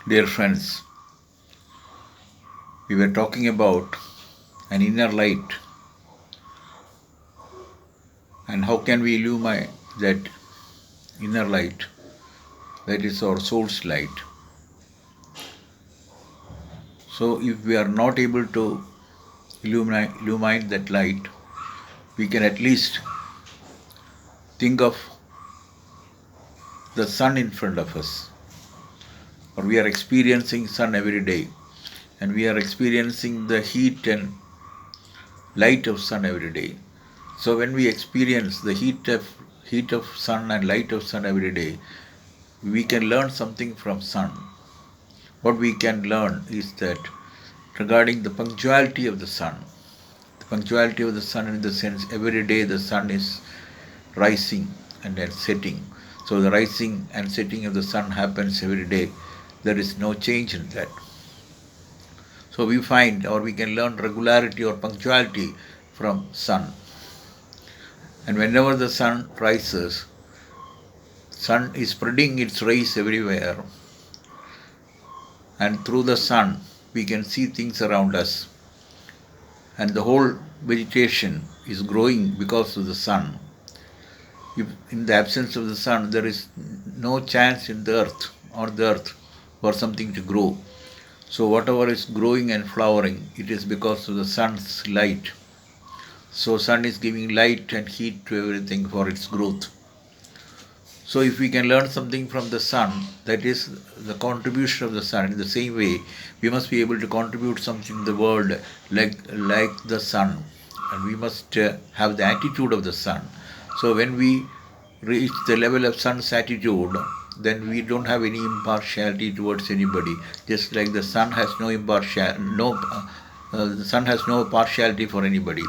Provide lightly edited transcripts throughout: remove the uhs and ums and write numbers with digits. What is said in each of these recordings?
Dear friends, we were talking about an inner light and how can we illumine that inner light, that is our soul's light. So, if we are not able to illumine that light, we can at least think of the sun in front of us, or we are experiencing sun every day, and we are experiencing the heat and light of sun every day. So when we experience the heat of sun and light of sun every day, we can learn something from sun. What we can learn is that regarding the punctuality of the punctuality of the sun in the sense every day the sun is rising and then setting. So the rising and setting of the sun happens every day. There is no change in that. So we find or we can learn regularity or punctuality from sun. And whenever the sun rises, sun is spreading its rays everywhere. And through the sun, we can see things around us. And the whole vegetation is growing because of the sun. If in the absence of the sun, there is no chance in the earth for something to grow. So whatever is growing and flowering, it is because of the sun's light. So sun is giving light and heat to everything for its growth. So if we can learn something from the sun, that is the contribution of the sun. In the same way, we must be able to contribute something in the world like the sun. And we must have the attitude of the sun. So when we reach the level of sun's attitude, then we don't have any impartiality towards anybody. Just like the sun has the sun has no partiality for anybody.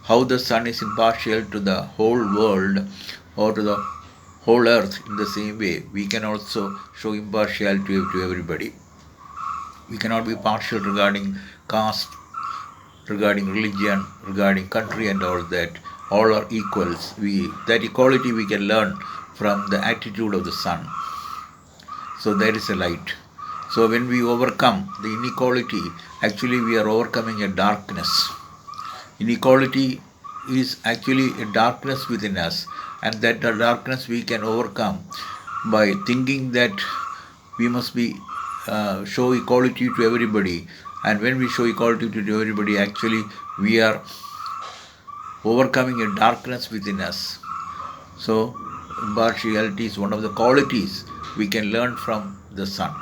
How the sun is impartial to the whole world or to the whole earth, in the same way, we can also show impartiality to everybody. We cannot be partial regarding caste, regarding religion, regarding country and all that. All are equals. That equality we can learn from the attitude of the sun. So there is a light. So when we overcome the inequality, actually we are overcoming a darkness. Inequality is actually a darkness within us, and that darkness we can overcome by thinking that we must be show equality to everybody. And when we show equality to everybody, actually we are overcoming a darkness within us. So impartiality is one of the qualities we can learn from the sun.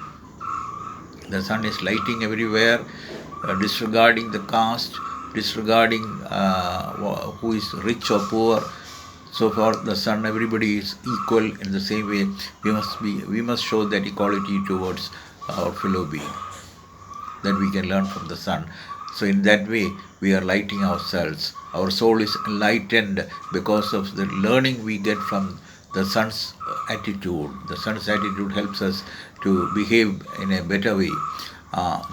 The sun is lighting everywhere, disregarding the caste, disregarding who is rich or poor. So for the sun, everybody is equal. In the same way, we must show that equality towards our fellow being. That we can learn from the sun. So in that way, we are lighting ourselves. Our soul is enlightened because of the learning we get from the sun's attitude. The sun's attitude helps us to behave in a better way.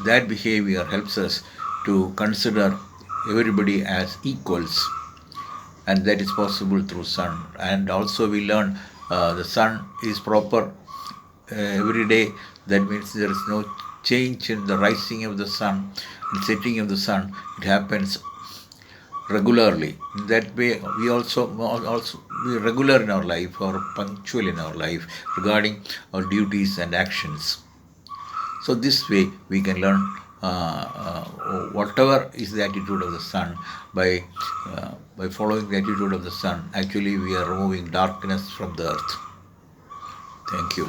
That behavior helps us to consider everybody as equals, and that is possible through sun. And also we learn the sun is proper every day. That means there is no change in the rising of the sun and setting of the sun. It happens regularly. In that way, we also be regular in our life or punctual in our life regarding our duties and actions. So this way we can learn whatever is the attitude of the sun. By following the attitude of the sun, actually we are removing darkness from the earth. Thank you.